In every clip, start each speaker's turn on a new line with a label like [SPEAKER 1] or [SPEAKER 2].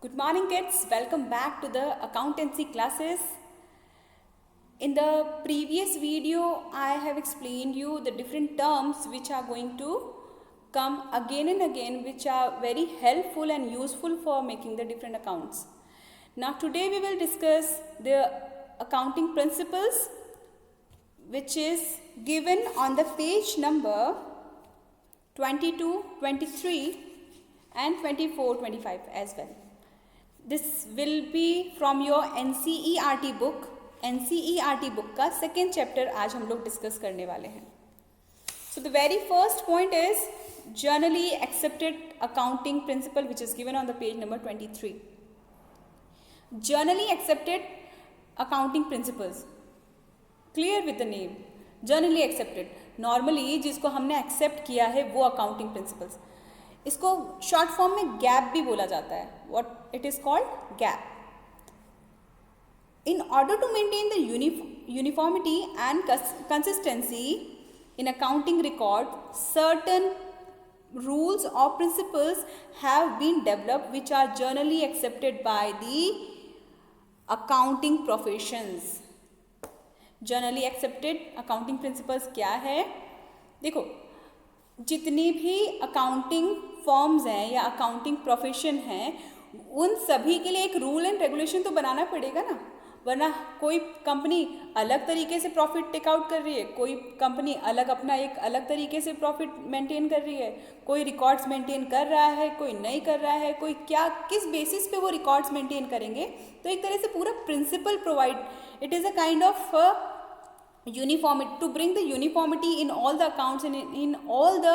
[SPEAKER 1] Good morning, kids. Welcome back to the accountancy classes. In the previous video, I have explained you the different terms which are going to come again and again, which are very helpful and useful for making the different accounts. Now, today we will discuss the accounting principles, which is given on the page number 22, 23 and 24, 25 as well. This will be from your NCERT book. NCERT book का second chapter आज हम लोग discuss करने वाले हैं. So the very first point is generally accepted accounting principle, which is given on the page number 23. Generally accepted accounting principles. Clear with the name. Generally accepted. Normally जिसको हमने accept किया है वो accounting principles. इसको short form में GAAP भी बोला जाता है. What it is called? GAAP. In order to maintain the uniformity and consistency in accounting record certain rules or principles have been developed which are generally accepted by the accounting professions. Generally accepted accounting principles क्या है? देखो, जितनी भी accounting forms हैं या accounting profession हैं उन सभी के लिए एक रूल एंड रेगुलेशन तो बनाना पड़ेगा ना, वरना कोई कंपनी अलग तरीके से प्रॉफिट टेक आउट कर रही है, कोई कंपनी अपना एक अलग तरीके से प्रॉफिट मेंटेन कर रही है, कोई रिकॉर्ड्स मेंटेन कर रहा है, कोई नहीं कर रहा है, कोई क्या किस बेसिस पे वो रिकॉर्ड्स मेंटेन करेंगे. तो एक तरह से पूरा principle provide, it is a kind of uniformity, to bring the uniformity in all the accounts and in all the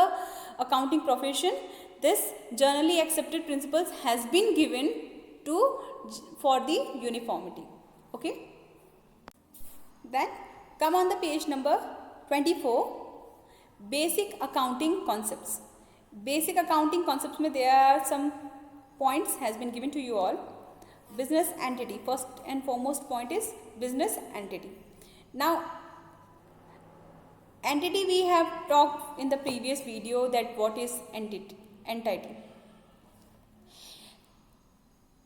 [SPEAKER 1] accounting profession. This generally accepted principles has been given for the uniformity. Okay, then come on the page number 24. Basic accounting concepts. Basic accounting concepts में there are some points has been given to you all. Business entity, first and foremost point is business entity. Now entity we have talked in the previous video that what is entity.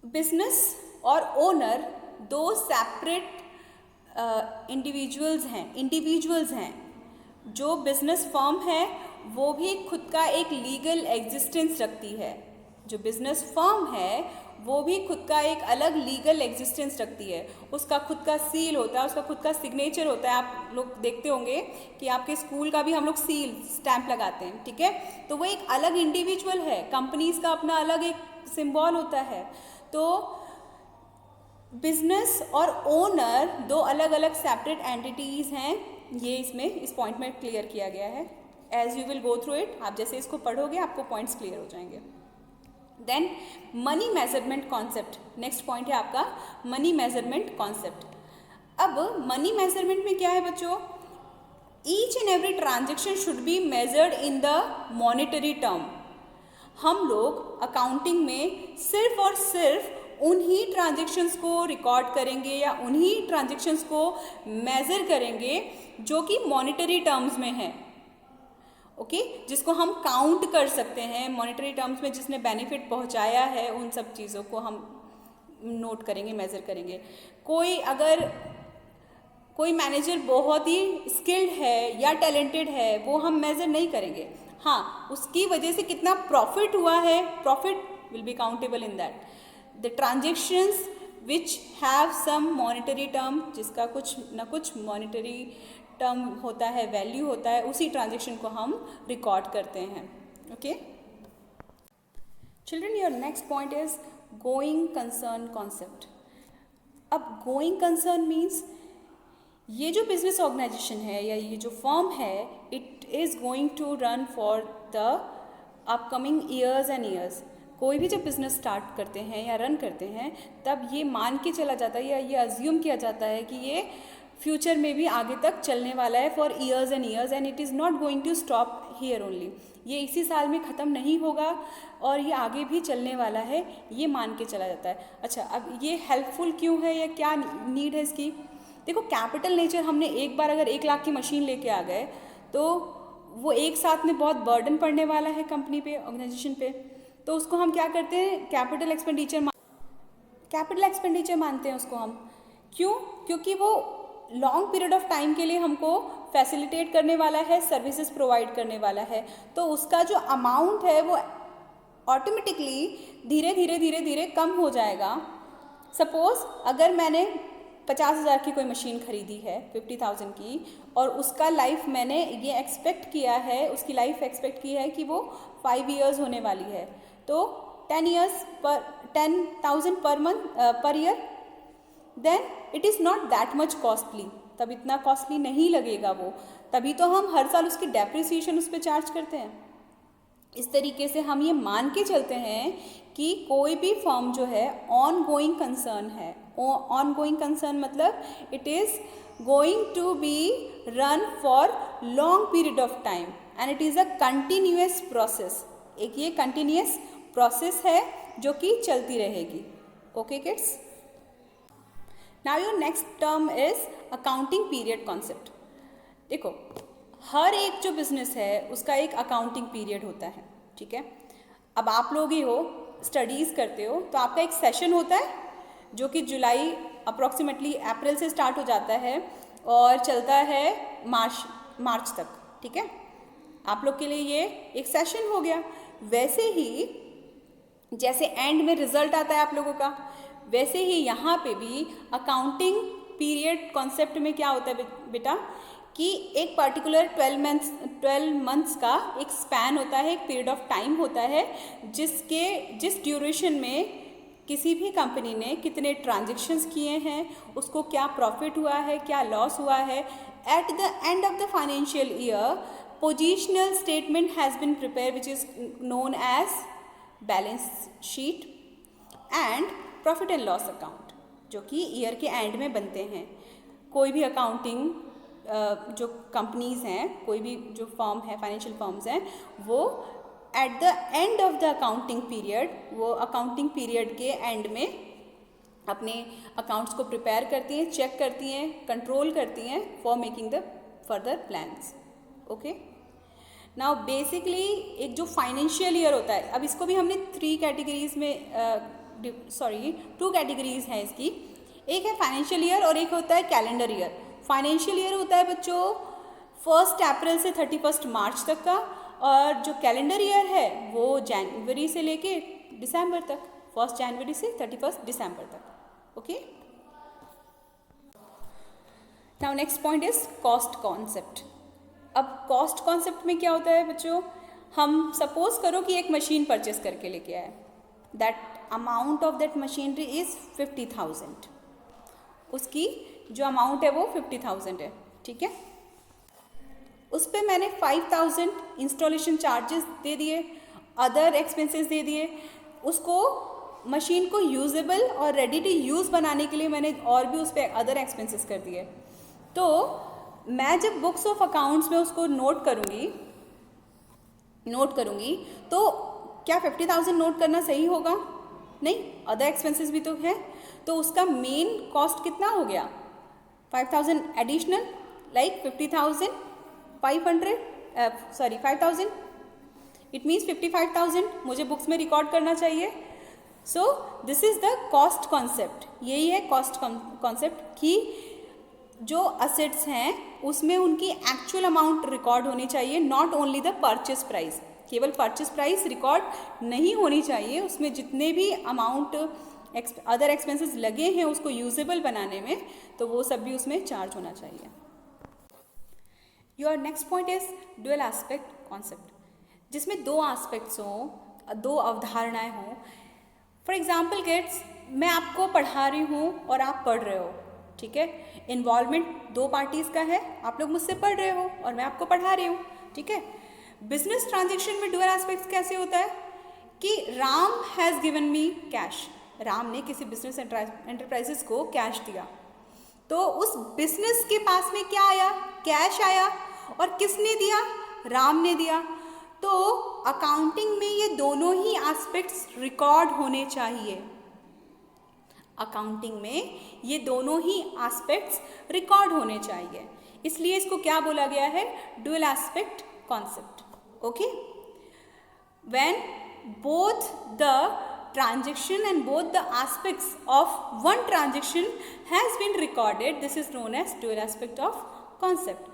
[SPEAKER 1] Business और owner दो separate individuals हैं. जो business firm है वो भी खुद का एक लीगल एग्जिस्टेंस रखती है. जो बिजनेस फर्म है वो भी खुद का एक अलग लीगल एग्जिस्टेंस रखती है. उसका खुद का सील होता है, उसका खुद का सिग्नेचर होता है. आप लोग देखते होंगे कि आपके स्कूल का भी हम लोग सील स्टैंप लगाते हैं, ठीक है. तो वो एक अलग इंडिविजुअल है. कंपनीज का अपना अलग एक सिंबल होता है. तो बिजनेस और ओनर दो अलग अलग सेपरेट एंटिटीज़ हैं. ये इसमें इस पॉइंट में क्लियर किया गया है. As you will go through it, आप जैसे इसको पढ़ोगे आपको पॉइंट्स क्लियर हो जाएंगे. Then money measurement concept, next point है आपका मनी मेजरमेंट कॉन्सेप्ट. अब मनी मेजरमेंट में क्या है बच्चों? Each and every transaction should be measured in the monetary term. हम लोग अकाउंटिंग में सिर्फ और सिर्फ उन्हीं ट्रांजेक्शन्स को रिकॉर्ड करेंगे या उन्हीं ट्रांजेक्शन्स को मेजर करेंगे जो कि मॉनेटरी टर्म्स में है. ओके, जिसको हम काउंट कर सकते हैं मॉनेटरी टर्म्स में, जिसने बेनिफिट पहुंचाया है उन सब चीज़ों को हम नोट करेंगे, मेज़र करेंगे. कोई मैनेजर बहुत ही स्किल्ड है या टैलेंटेड है वो हम मेज़र नहीं करेंगे. हाँ, उसकी वजह से कितना प्रॉफिट हुआ है, profit will be countable in that. The transactions which have some monetary term, जिसका कुछ ना कुछ मॉनेटरी टर्म होता है, वैल्यू होता है, उसी ट्रांजेक्शन को हम रिकॉर्ड करते हैं. Okay children, your next point is going concern concept. अब गोइंग कंसर्न मीन्स ये जो बिजनेस ऑर्गेनाइजेशन है या ये जो फर्म है, it is going to run for the upcoming years and years. कोई भी जब बिज़नेस स्टार्ट करते हैं या रन करते हैं तब ये मान के चला जाता है या ये अज्यूम किया जाता है कि ये फ्यूचर में भी आगे तक चलने वाला है for years and it is not going to stop here only. ये इसी साल में ख़त्म नहीं होगा और ये आगे भी चलने वाला है, ये मान के चला जाता है. अच्छा, अब ये हेल्पफुल क्यों है या क्या नीड है इसकी? देखो, कैपिटल नेचर, हमने एक बार अगर 1 लाख की मशीन लेके आ गए तो वो एक साथ में बहुत बर्डन पड़ने वाला है कंपनी पे, ऑर्गेनाइजेशन पे. तो उसको हम क्या करते हैं, कैपिटल एक्सपेंडिचर कैपिटल एक्सपेंडिचर मानते हैं उसको हम। क्यों? क्योंकि वो लॉन्ग पीरियड ऑफ टाइम के लिए हमको फैसिलिटेट करने वाला है, सर्विसेज प्रोवाइड करने वाला है, तो उसका जो अमाउंट है वो ऑटोमेटिकली धीरे धीरे धीरे धीरे कम हो जाएगा। सपोज़ अगर मैंने 50,000 की कोई मशीन खरीदी है 50,000 की, और उसका लाइफ मैंने ये एक्सपेक्ट किया है, उसकी लाइफ एक्सपेक्ट की है कि वो 5 ईयर्स होने वाली है, तो 10,000 per month per year, then it is not that much costly, तब इतना कॉस्टली नहीं लगेगा वो, तभी तो हम हर साल उसकी डेप्रिसिएशन उस पर चार्ज करते हैं। इस तरीके से हम ये मान के चलते हैं कि कोई भी फर्म जो है ऑन गोइंग कंसर्न है। ऑन गोइंग कंसर्न मतलब it is going to be run for long period of time and it is a continuous process. एक ये कंटिन्यूअस प्रोसेस है जो कि चलती रहेगी। Okay kids, now your next term is accounting period concept. देखो, हर एक जो बिजनेस है उसका एक अकाउंटिंग पीरियड होता है, ठीक है। अब आप लोग ही हो, स्टडीज़ करते हो, तो आपका एक सेशन होता है जो कि जुलाई अप्रॉक्सीमेटली अप्रैल से स्टार्ट हो जाता है और चलता है मार्च तक, ठीक है। आप लोग के लिए ये एक सेशन हो गया। वैसे ही जैसे एंड में रिजल्ट आता है आप लोगों का, वैसे ही यहाँ पे भी अकाउंटिंग पीरियड कॉन्सेप्ट में क्या होता है बेटा कि एक पर्टिकुलर 12 मंथ्स का एक स्पैन होता है, एक पीरियड ऑफ टाइम होता है जिस ड्यूरेशन में किसी भी कंपनी ने कितने ट्रांजेक्शन्स किए हैं, उसको क्या प्रॉफिट हुआ है, क्या लॉस हुआ है। At the end of the financial year positional statement has been prepared which is known as balance sheet and profit and loss account, जो कि ईयर के एंड में बनते हैं। कोई भी अकाउंटिंग जो कंपनीज़ हैं, कोई भी जो फर्म है, फाइनेंशियल फर्म्स हैं, वो eight the end of the accounting period, वो अकाउंटिंग पीरियड के एंड में अपने अकाउंट्स को प्रिपेयर करती हैं, चेक करती हैं, कंट्रोल करती हैं for making the further plans. Okay, now basically एक जो फाइनेंशियल ईयर होता है, अब इसको भी हमने 3 कैटेगरीज में 2 कैटेगरीज हैं इसकी। एक है फाइनेंशियल ईयर और एक होता है कैलेंडर ईयर। फाइनेंशियल ईयर होता है बच्चों 1 अप्रैल से 31 मार्च तक का, और जो कैलेंडर ईयर है वो जनवरी से लेके दिसंबर तक, 1 जनवरी से 31 दिसंबर तक। Okay, now next point is cost concept. अब कॉस्ट कॉन्सेप्ट में क्या होता है बच्चों, हम सपोज करो कि एक मशीन परचेस करके लेके आए, that amount of that machinery is 50,000, उसकी जो अमाउंट है वो 50,000 है, ठीक है। उस पर मैंने 5,000 इंस्टॉलेशन चार्जेस दे दिए, अदर एक्सपेंसेस दे दिए, उसको मशीन को यूजेबल और रेडी टू यूज़ बनाने के लिए मैंने और भी उस पर अदर एक्सपेंसेस कर दिए। तो मैं जब बुक्स ऑफ अकाउंट्स में उसको नोट करूँगी तो क्या 50,000 नोट करना सही होगा? नहीं, अदर एक्सपेंसेस भी तो है, तो उसका मेन कॉस्ट कितना हो गया? 5,000 एडिशनल, लाइक 50,000 इट मीन्स 55,000 मुझे बुक्स में रिकॉर्ड करना चाहिए। So this is the cost concept. यही है कॉस्ट कॉन्सेप्ट कि जो असेट्स हैं उसमें उनकी एक्चुअल अमाउंट रिकॉर्ड होनी चाहिए, not only the purchase price. केवल परचेस प्राइस रिकॉर्ड नहीं होनी चाहिए, उसमें जितने भी अमाउंट अदर एक्सपेंसेस लगे हैं उसको यूजेबल बनाने में, तो वो सब भी उसमें चार्ज होना चाहिए। Your next point is dual aspect concept, जिसमें 2 एस्पेक्ट्स हों, 2 अवधारणाएं हों। फॉर एग्जाम्पल किड्स, मैं आपको पढ़ा रही हूँ और आप पढ़ रहे हो, ठीक है। इन्वॉल्वमेंट 2 पार्टीज़ का है, आप लोग मुझसे पढ़ रहे हो और मैं आपको पढ़ा रही हूँ, ठीक है। बिजनेस ट्रांजेक्शन में ड्यूअल एस्पेक्ट्स कैसे होता है कि Ram has given me cash, Ram ने किसी बिजनेस एंटरप्राइजेस को कैश दिया, तो उस बिजनेस के पास में क्या आया? कैश आया, और किसने दिया? राम ने दिया। तो अकाउंटिंग में ये दोनों ही एस्पेक्ट्स रिकॉर्ड होने चाहिए। अकाउंटिंग में ये दोनों ही एस्पेक्ट्स रिकॉर्ड होने चाहिए, इसलिए इसको क्या बोला गया है? Dual aspect concept. Okay, when both the transaction and both the aspects of one transaction has been recorded. This is known as dual aspect of concept.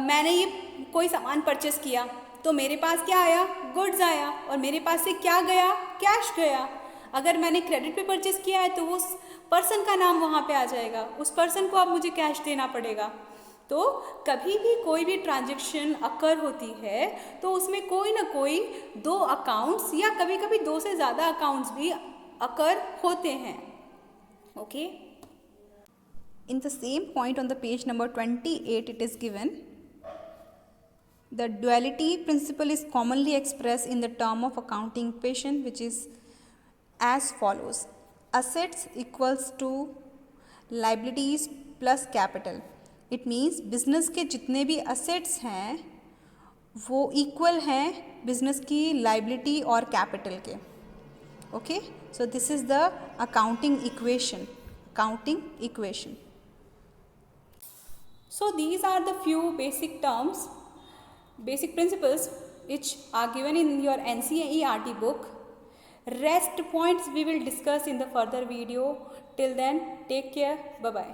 [SPEAKER 1] मैंने ये कोई सामान परचेस किया तो मेरे पास क्या आया, गुड्स आया, और मेरे पास से क्या गया, कैश गया. अगर मैंने क्रेडिट पे परचेस किया है तो उस पर्सन का नाम वहाँ पे आ जाएगा, उस पर्सन को अब मुझे कैश देना पड़ेगा. तो कभी भी कोई भी ट्रांजैक्शन अकर होती है तो उसमें कोई ना कोई दो अकाउंट्स या कभी कभी दो से ज़्यादा अकाउंट्स भी अकर होते हैं. Okay. In the same point on the page number 28 it is given, the duality principle is commonly expressed in the term of accounting equation which is as follows: assets equals to liabilities plus capital. It means business के जितने भी assets हैं वो equal हैं business की liability और capital के. Okay, so this is the accounting equation. So these are the few basic terms, basic principles which are given in your NCERT book. Rest points we will discuss in the further video. Till then, take care. Bye bye.